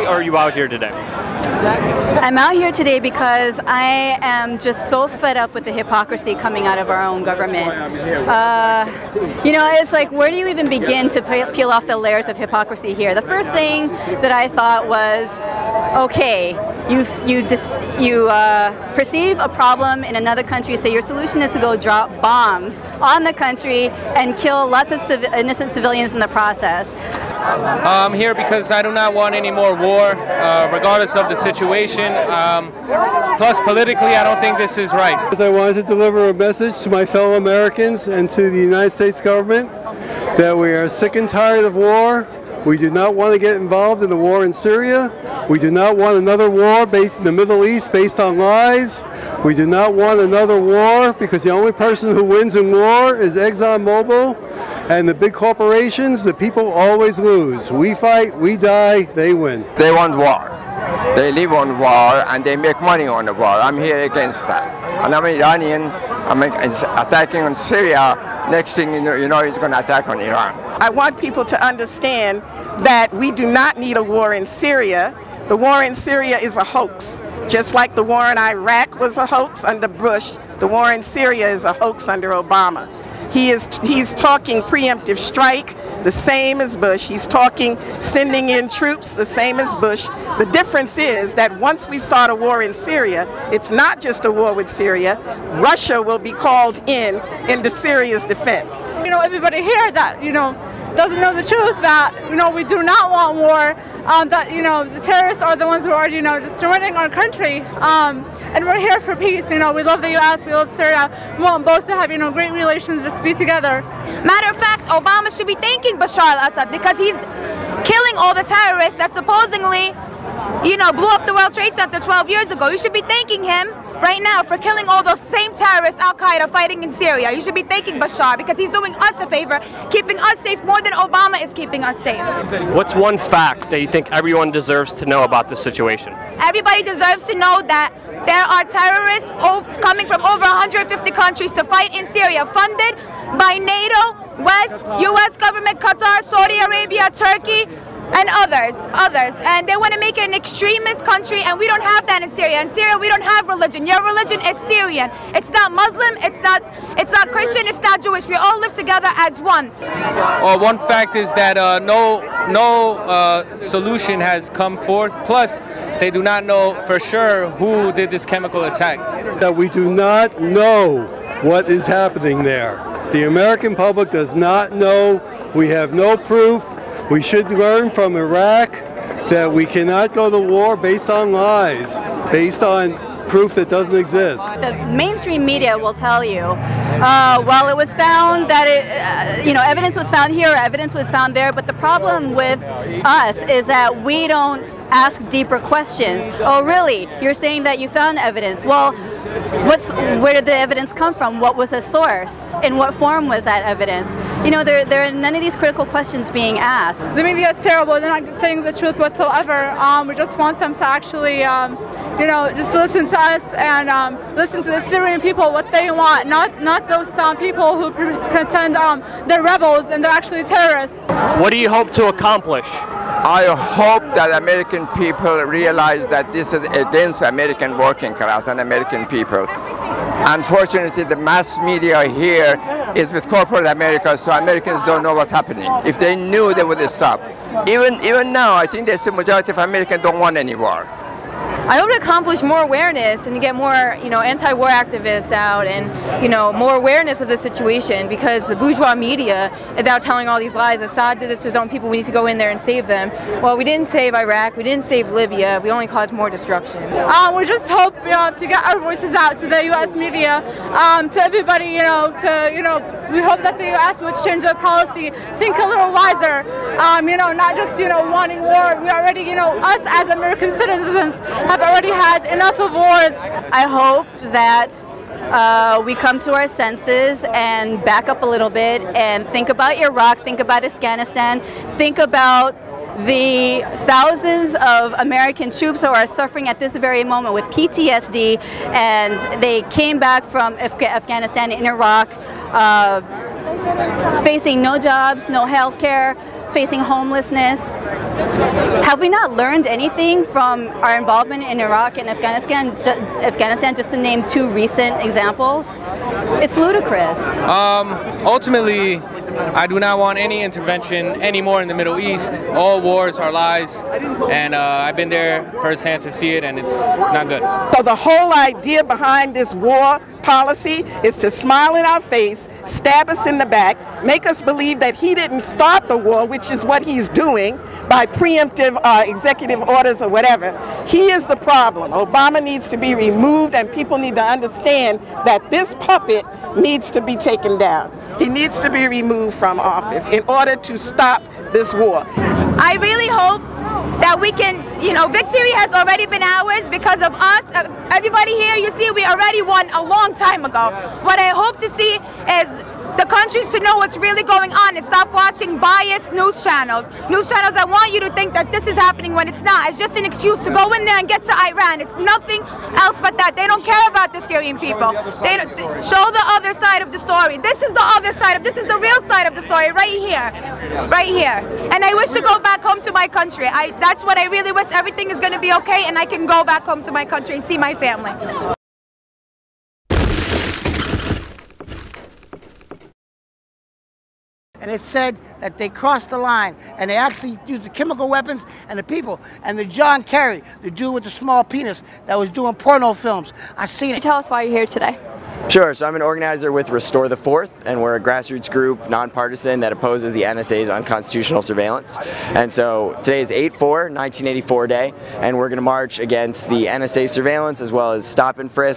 today, or are you out here today? I'm out here today because I am just so fed up with the hypocrisy coming out of our own government. You know, it's like, where do you even begin to peel off the layers of hypocrisy here? The first thing that I thought was, okay, you perceive a problem in another country, so your solution is to go drop bombs on the country and kill lots of innocent civilians in the process. I'm here because I do not want any more war, regardless of the situation. Plus, politically, I don't think this is right. I wanted to deliver a message to my fellow Americans and to the United States government that we are sick and tired of war. We do not want to get involved in the war in Syria. We do not want another war based in the Middle East based on lies. We do not want another war because the only person who wins in war is ExxonMobil and the big corporations. The people always lose. We fight, we die, they win. They want war. They live on war and they make money on the war. I'm here against that. And I'm Iranian. I'm attacking on Syria. Next thing you know, it's going to attack on Iran. I want people to understand that we do not need a war in Syria. The war in Syria is a hoax. Just like the war in Iraq was a hoax under Bush, the war in Syria is a hoax under Obama. He's talking preemptive strike, the same as Bush. He's talking sending in troops, the same as Bush. The difference is that once we start a war in Syria, it's not just a war with Syria. Russia will be called into Syria's defense. You know, everybody here that, you know, doesn't know the truth that, you know, we do not want war, that, you know, the terrorists are the ones who are, you know, destroying our country, and we're here for peace. You know, we love the U.S., we love Syria, we want both to have, you know, great relations, just be together. Matter of fact, Obama should be thanking Bashar al-Assad because he's killing all the terrorists that supposedly, you know, blew up the World Trade Center 12 years ago. You should be thanking him right now for killing all those same terrorists, Al-Qaeda, fighting in Syria. You should be thanking Bashar because he's doing us a favor, keeping us safe more than Obama is keeping us safe. What's one fact that you think everyone deserves to know about this situation? Everybody deserves to know that there are terrorists coming from over 150 countries to fight in Syria, funded by NATO, West, U.S. government, Qatar, Saudi Arabia, Turkey, and others, and they want to make it an extremist country, and we don't have that in Syria. In Syria, we don't have religion. Your religion is Syrian. It's not Muslim. It's not Christian. It's not Jewish. We all live together as one. One fact is that no solution has come forth. Plus, they do not know for sure who did this chemical attack. That we do not know what is happening there. The American public does not know. We have no proof. We should learn from Iraq that we cannot go to war based on lies, based on proof that doesn't exist. The mainstream media will tell you, well, it was found that you know, evidence was found here, evidence was found there, but the problem with us is that we don't ask deeper questions. Oh, really? You're saying that you found evidence. Well, where did the evidence come from? What was the source? In what form was that evidence? You know, there are none of these critical questions being asked. The media is terrible. They're not saying the truth whatsoever. We just want them to actually, you know, just listen to us and listen to the Syrian people, what they want, not those people who pretend they're rebels and they're actually terrorists. What do you hope to accomplish? I hope that American people realize that this is against American working class and American people. Unfortunately, the mass media here is with corporate America, so Americans don't know what's happening. If they knew, they would stop. Even now, I think the majority of Americans don't want any war. I hope to accomplish more awareness and to get more, you know, anti-war activists out and, you know, more awareness of the situation, because the bourgeois media is out telling all these lies. Assad did this to his own people. We need to go in there and save them. Well, we didn't save Iraq. We didn't save Libya. We only caused more destruction. We just hope, you know, to get our voices out to the U.S. media, to everybody, you know, we hope that the U.S. would change their policy, think a little wiser, you know, not just, you know, wanting war. We already, you know, us as American citizens have already had enough of wars. I hope that we come to our senses and back up a little bit and think about Iraq, think about Afghanistan, think about the thousands of American troops who are suffering at this very moment with PTSD, and they came back from Afghanistan and Iraq facing no jobs, no health care, facing homelessness. Have we not learned anything from our involvement in Iraq and Afghanistan, just to name two recent examples? It's ludicrous. Ultimately, I do not want any intervention anymore in the Middle East. All wars are lies, and I've been there firsthand to see it, and it's not good. So the whole idea behind this war policy is to smile in our face, stab us in the back, make us believe that he didn't start the war, which is what he's doing by preemptive executive orders or whatever. He is the problem. Obama needs to be removed, and people need to understand that this puppet needs to be taken down. He needs to be removed from office in order to stop this war. I really hope that we can, victory has already been ours because of us. Everybody here, you see, we already won a long time ago. What I hope to see is the countries to know what's really going on and stop watching biased news channels. News channels that want you to think that this is happening when it's not. It's just an excuse to go in there and get to Iran. It's nothing else but that. They don't care about the Syrian people. They show the other side of the story. This is the other side this is the real side of the story right here. Right here. And I wish to go back home to my country. That's what I really wish. Everything is going to be okay and I can go back home to my country and see my family. And it said that they crossed the line and they actually used the chemical weapons and the people. And the John Kerry, the dude with the small penis that was doing porno films, I seen it. Tell us why you're here today. Sure, so I'm an organizer with Restore the Fourth, and we're a grassroots group, nonpartisan, that opposes the NSA's unconstitutional surveillance. And so today is 8/4, 1984 day, and we're going to march against the NSA surveillance as well as stop and frisk.